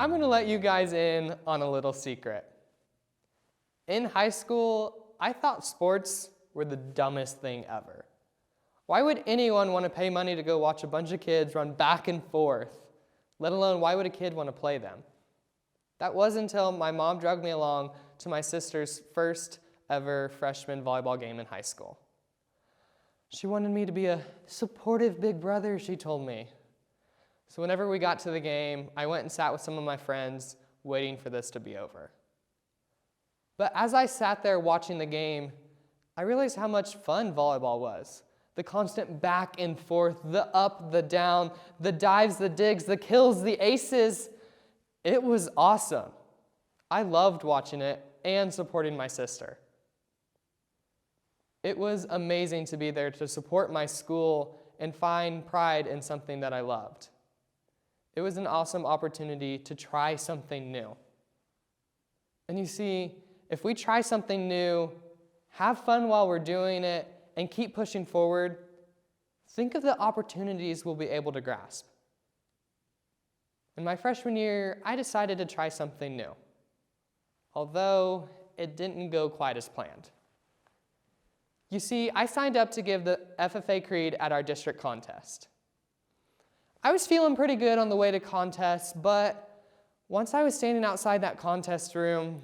I'm going to let you guys in on a little secret. In high school, I thought sports were the dumbest thing ever. Why would anyone want to pay money to go watch a bunch of kids run back and forth? Let alone, why would a kid want to play them? That wasn't until my mom dragged me along to my sister's first ever freshman volleyball game in high school. She wanted me to be a supportive big brother, she told me. So whenever we got to the game, I went and sat with some of my friends, waiting for this to be over. But as I sat there watching the game, I realized how much fun volleyball was. The constant back and forth, the up, the down, the dives, the digs, the kills, the aces. It was awesome. I loved watching it and supporting my sister. It was amazing to be there to support my school and find pride in something that I loved. It was an awesome opportunity to try something new. And you see, if we try something new, have fun while we're doing it, and keep pushing forward, think of the opportunities we'll be able to grasp. In my freshman year, I decided to try something new, although it didn't go quite as planned. You see, I signed up to give the FFA Creed at our district contest. I was feeling pretty good on the way to contest, but once I was standing outside that contest room,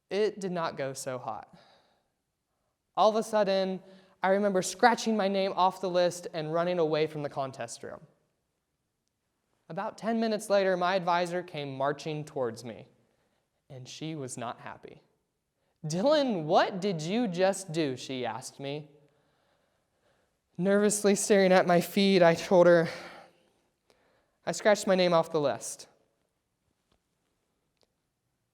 it did not go so hot. All of a sudden, I remember scratching my name off the list and running away from the contest room. About 10 minutes later, my advisor came marching towards me, and she was not happy. "Dillon, what did you just do?" she asked me. Nervously staring at my feet, I told her, "I scratched my name off the list."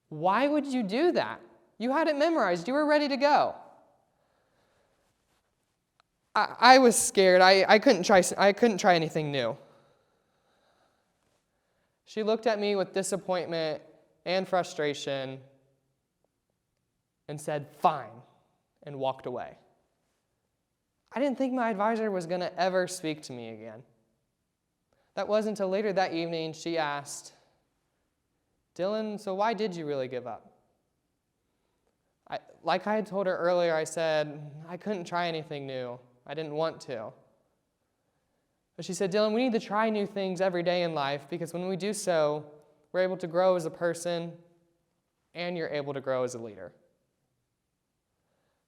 "Why would you do that? You had it memorized. You were ready to go." I was scared. I couldn't try anything new. She looked at me with disappointment and frustration and said, "Fine," and walked away. I didn't think my advisor was going to ever speak to me again. That wasn't until later that evening she asked, "Dillon, so why did you really give up?" Like I had told her earlier, I said, I couldn't try anything new. I didn't want to. But she said, "Dillon, we need to try new things every day in life because when we do so, we're able to grow as a person and you're able to grow as a leader."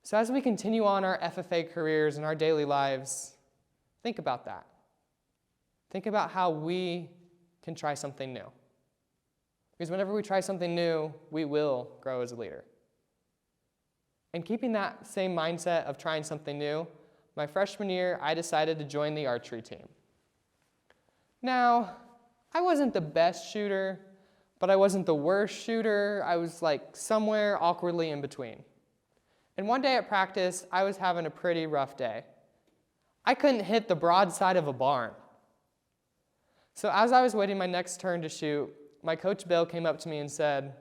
So as we continue on our FFA careers and our daily lives, think about that. Think about how we can try something new. Because whenever we try something new, we will grow as a leader. And keeping that same mindset of trying something new, my freshman year, I decided to join the archery team. Now, I wasn't the best shooter, but I wasn't the worst shooter. I was like somewhere awkwardly in between. And one day at practice, I was having a pretty rough day. I couldn't hit the broadside of a barn. So as I was waiting my next turn to shoot, my coach Bill came up to me and said,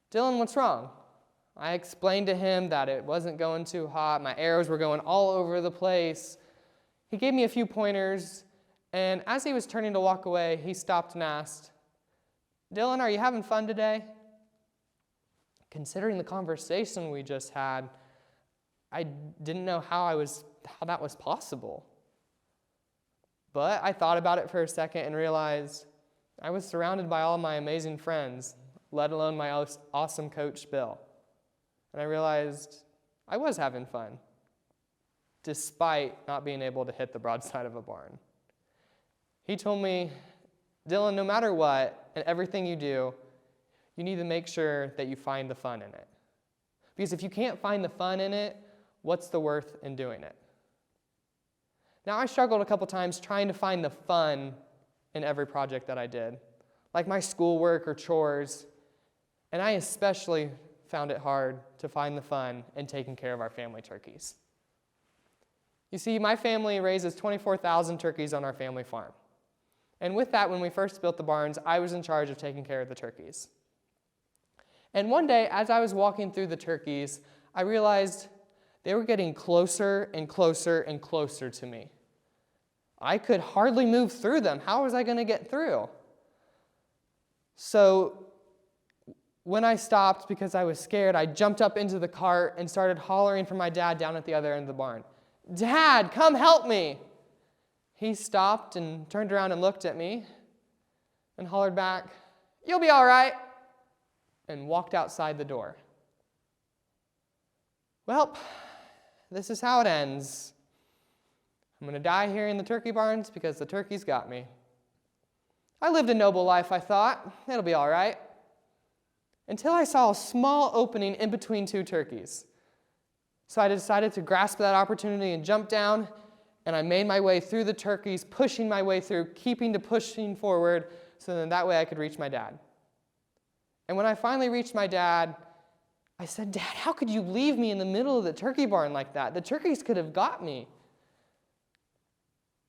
"Dillon, what's wrong?" I explained to him that it wasn't going too hot, my arrows were going all over the place. He gave me a few pointers, and as he was turning to walk away, he stopped and asked, "Dillon, are you having fun today?" Considering the conversation we just had, I didn't know how that was possible. But I thought about it for a second and realized I was surrounded by all my amazing friends, let alone my awesome coach, Bill. And I realized I was having fun, despite not being able to hit the broadside of a barn. He told me, "Dillon, no matter what, and everything you do, you need to make sure that you find the fun in it. Because if you can't find the fun in it, what's the worth in doing it?" Now, I struggled a couple times trying to find the fun in every project that I did, like my schoolwork or chores, and I especially found it hard to find the fun in taking care of our family turkeys. You see, my family raises 24,000 turkeys on our family farm. And with that, when we first built the barns, I was in charge of taking care of the turkeys. And one day, as I was walking through the turkeys, I realized they were getting closer and closer and closer to me. I could hardly move through them. How was I going to get through? So when I stopped because I was scared, I jumped up into the cart and started hollering for my dad down at the other end of the barn. "Dad, come help me!" He stopped and turned around and looked at me and hollered back, "You'll be all right," and walked outside the door. Well, this is how it ends. I'm going to die here in the turkey barns because the turkeys got me. I lived a noble life, I thought. It'll be all right. Until I saw a small opening in between two turkeys. So I decided to grasp that opportunity and jump down, and I made my way through the turkeys, pushing my way through, pushing forward, so that way I could reach my dad. And when I finally reached my dad, I said, "Dad, how could you leave me in the middle of the turkey barn like that? The turkeys could have got me."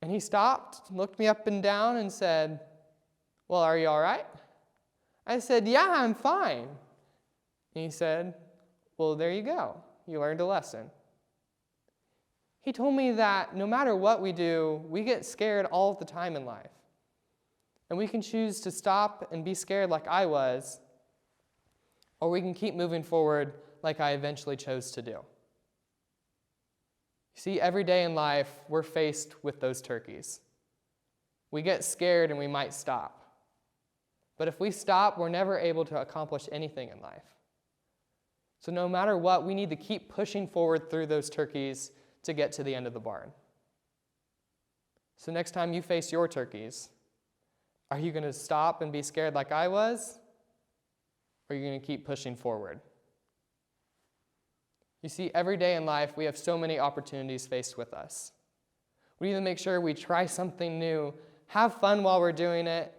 And he stopped, looked me up and down, and said, "Well, are you all right?" I said, "Yeah, I'm fine." And he said, "Well, there you go. You learned a lesson." He told me that no matter what we do, we get scared all the time in life. And we can choose to stop and be scared like I was, or we can keep moving forward like I eventually chose to do. You see, every day in life, we're faced with those turkeys. We get scared and we might stop. But if we stop, we're never able to accomplish anything in life. So no matter what, we need to keep pushing forward through those turkeys to get to the end of the barn. So next time you face your turkeys, are you going to stop and be scared like I was? Or are you going to keep pushing forward? You see, every day in life, we have so many opportunities faced with us. We need to make sure we try something new, have fun while we're doing it,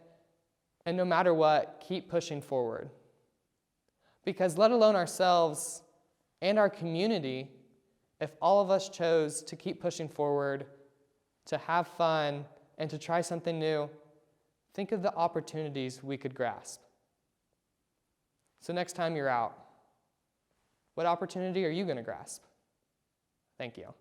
and no matter what, keep pushing forward. Because let alone ourselves and our community, if all of us chose to keep pushing forward, to have fun, and to try something new, think of the opportunities we could grasp. So next time you're out, what opportunity are you going to grasp? Thank you.